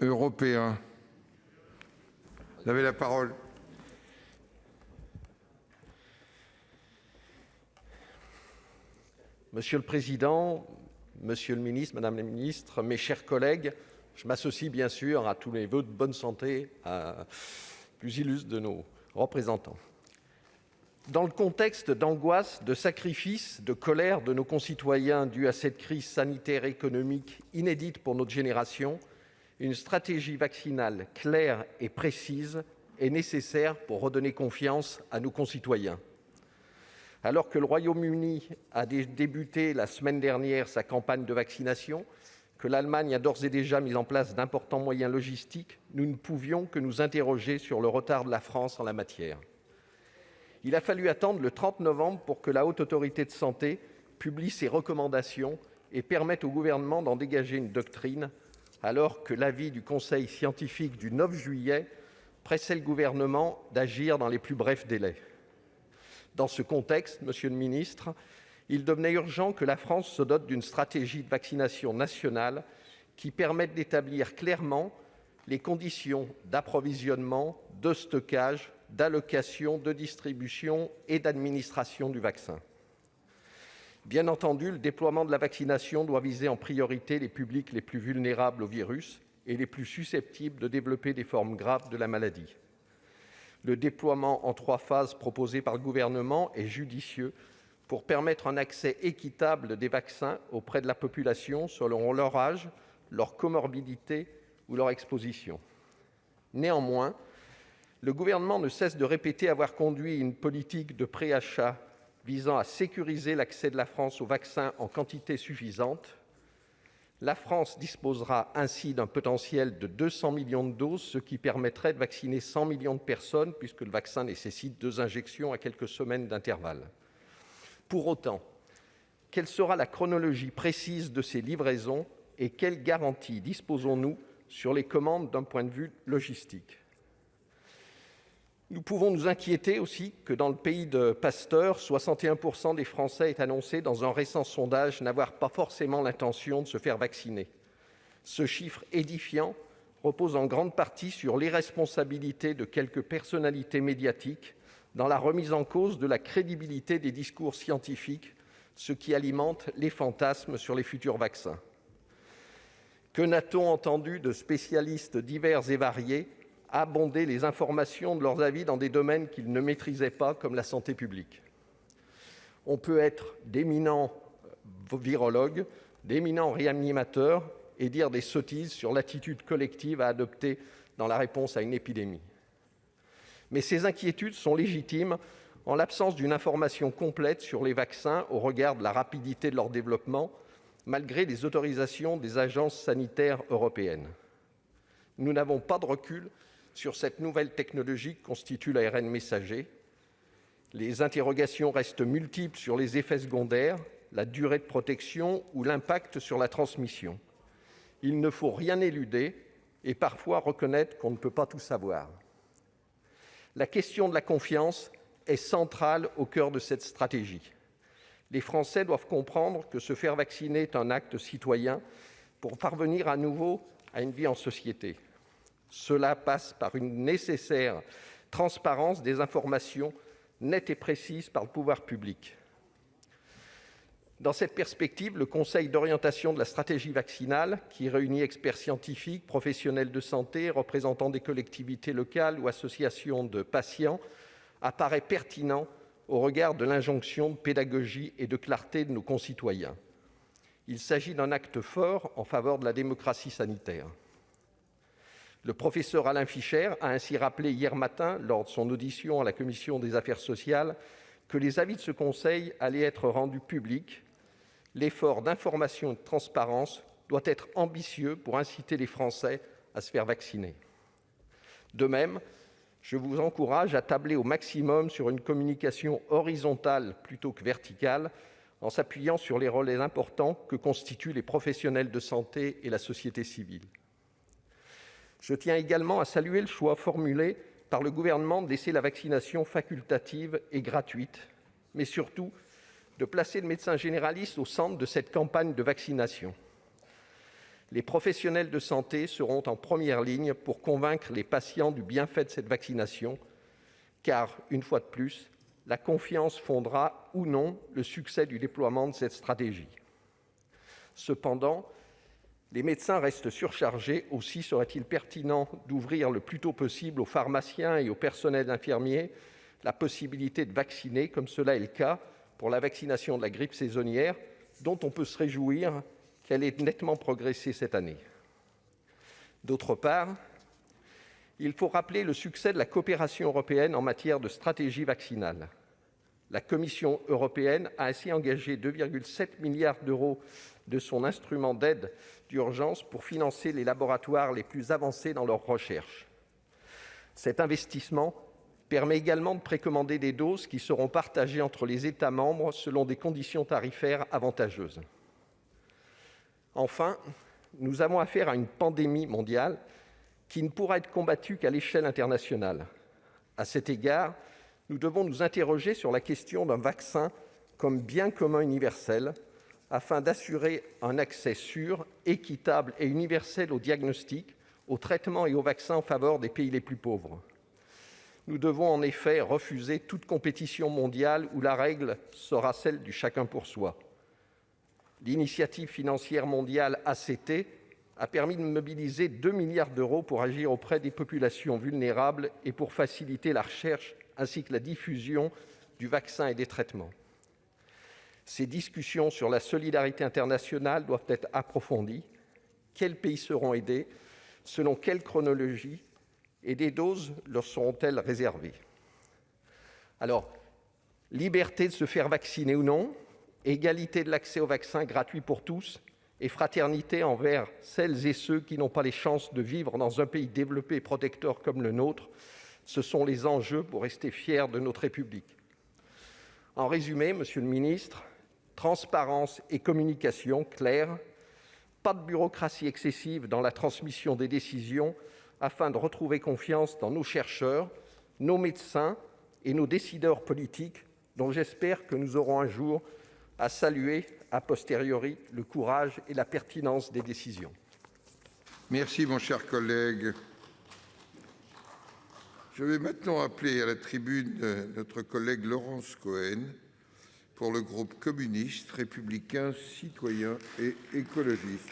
européen. Vous avez la parole. Monsieur le Président, Monsieur le Ministre, Madame la Ministre, mes chers collègues, je m'associe bien sûr à tous les vœux de bonne santé à plus illustres de nos représentants. Dans le contexte d'angoisse, de sacrifice, de colère de nos concitoyens dû à cette crise sanitaire et économique inédite pour notre génération, une stratégie vaccinale claire et précise est nécessaire pour redonner confiance à nos concitoyens. Alors que le Royaume-Uni a débuté la semaine dernière sa campagne de vaccination, que l'Allemagne a d'ores et déjà mis en place d'importants moyens logistiques, nous ne pouvions que nous interroger sur le retard de la France en la matière. Il a fallu attendre le 30 novembre pour que la Haute Autorité de Santé publie ses recommandations et permette au gouvernement d'en dégager une doctrine, alors que l'avis du Conseil scientifique du 9 juillet pressait le gouvernement d'agir dans les plus brefs délais. Dans ce contexte, Monsieur le ministre, il devenait urgent que la France se dote d'une stratégie de vaccination nationale qui permette d'établir clairement les conditions d'approvisionnement, de stockage, d'allocation, de distribution et d'administration du vaccin. Bien entendu, le déploiement de la vaccination doit viser en priorité les publics les plus vulnérables au virus et les plus susceptibles de développer des formes graves de la maladie. Le déploiement en 3 phases proposé par le gouvernement est judicieux pour permettre un accès équitable des vaccins auprès de la population selon leur âge, leur comorbidité ou leur exposition. Néanmoins, le gouvernement ne cesse de répéter avoir conduit une politique de préachat visant à sécuriser l'accès de la France aux vaccins en quantité suffisante. La France disposera ainsi d'un potentiel de 200 millions de doses, ce qui permettrait de vacciner 100 millions de personnes, puisque le vaccin nécessite 2 injections à quelques semaines d'intervalle. Pour autant, quelle sera la chronologie précise de ces livraisons et quelles garanties disposons-nous sur les commandes d'un point de vue logistique ? Nous pouvons nous inquiéter aussi que dans le pays de Pasteur, 61% des Français aient annoncé dans un récent sondage n'avoir pas forcément l'intention de se faire vacciner. Ce chiffre édifiant repose en grande partie sur l'irresponsabilité de quelques personnalités médiatiques dans la remise en cause de la crédibilité des discours scientifiques, ce qui alimente les fantasmes sur les futurs vaccins. Que n'a-t-on entendu de spécialistes divers et variés abonder les informations de leurs avis dans des domaines qu'ils ne maîtrisaient pas, comme la santé publique. On peut être d'éminents virologues, d'éminents réanimateurs et dire des sottises sur l'attitude collective à adopter dans la réponse à une épidémie. Mais ces inquiétudes sont légitimes en l'absence d'une information complète sur les vaccins au regard de la rapidité de leur développement, malgré les autorisations des agences sanitaires européennes. Nous n'avons pas de recul sur cette nouvelle technologie que constitue l'ARN messager. Les interrogations restent multiples sur les effets secondaires, la durée de protection ou l'impact sur la transmission. Il ne faut rien éluder et parfois reconnaître qu'on ne peut pas tout savoir. La question de la confiance est centrale au cœur de cette stratégie. Les Français doivent comprendre que se faire vacciner est un acte citoyen pour parvenir à nouveau à une vie en société. Cela passe par une nécessaire transparence des informations nettes et précises par le pouvoir public. Dans cette perspective, le Conseil d'orientation de la stratégie vaccinale, qui réunit experts scientifiques, professionnels de santé, représentants des collectivités locales ou associations de patients, apparaît pertinent au regard de l'injonction de pédagogie et de clarté de nos concitoyens. Il s'agit d'un acte fort en faveur de la démocratie sanitaire. Le professeur Alain Fischer a ainsi rappelé hier matin, lors de son audition à la Commission des affaires sociales, que les avis de ce Conseil allaient être rendus publics. L'effort d'information et de transparence doit être ambitieux pour inciter les Français à se faire vacciner. De même, je vous encourage à tabler au maximum sur une communication horizontale plutôt que verticale, en s'appuyant sur les relais importants que constituent les professionnels de santé et la société civile. Je tiens également à saluer le choix formulé par le Gouvernement de laisser la vaccination facultative et gratuite, mais surtout de placer le médecin généraliste au centre de cette campagne de vaccination. Les professionnels de santé seront en première ligne pour convaincre les patients du bienfait de cette vaccination, car, une fois de plus, la confiance fondera ou non le succès du déploiement de cette stratégie. Cependant, les médecins restent surchargés. Aussi serait-il pertinent d'ouvrir le plus tôt possible aux pharmaciens et au personnel infirmier la possibilité de vacciner, comme cela est le cas pour la vaccination de la grippe saisonnière, dont on peut se réjouir qu'elle ait nettement progressé cette année. D'autre part, il faut rappeler le succès de la coopération européenne en matière de stratégie vaccinale. La Commission européenne a ainsi engagé 2,7 milliards d'euros de son instrument d'aide d'urgence pour financer les laboratoires les plus avancés dans leurs recherches. Cet investissement permet également de précommander des doses qui seront partagées entre les États membres selon des conditions tarifaires avantageuses. Enfin, nous avons affaire à une pandémie mondiale qui ne pourra être combattue qu'à l'échelle internationale. À cet égard, nous devons nous interroger sur la question d'un vaccin comme bien commun universel, afin d'assurer un accès sûr, équitable et universel aux diagnostics, aux traitements et aux vaccins en faveur des pays les plus pauvres. Nous devons en effet refuser toute compétition mondiale où la règle sera celle du chacun pour soi. L'initiative financière mondiale ACT a permis de mobiliser 2 milliards d'euros pour agir auprès des populations vulnérables et pour faciliter la recherche ainsi que la diffusion du vaccin et des traitements. Ces discussions sur la solidarité internationale doivent être approfondies. Quels pays seront aidés? Selon quelle chronologie? Et des doses leur seront-elles réservées? Alors, liberté de se faire vacciner ou non, égalité de l'accès au vaccin gratuit pour tous et fraternité envers celles et ceux qui n'ont pas les chances de vivre dans un pays développé et protecteur comme le nôtre, ce sont les enjeux pour rester fiers de notre République. En résumé, Monsieur le Ministre, transparence et communication claire, pas de bureaucratie excessive dans la transmission des décisions afin de retrouver confiance dans nos chercheurs, nos médecins et nos décideurs politiques, dont j'espère que nous aurons un jour à saluer a posteriori le courage et la pertinence des décisions. Merci, mon cher collègue. Je vais maintenant appeler à la tribune notre collègue Laurence Cohen pour le groupe communiste, républicain, citoyen et écologiste.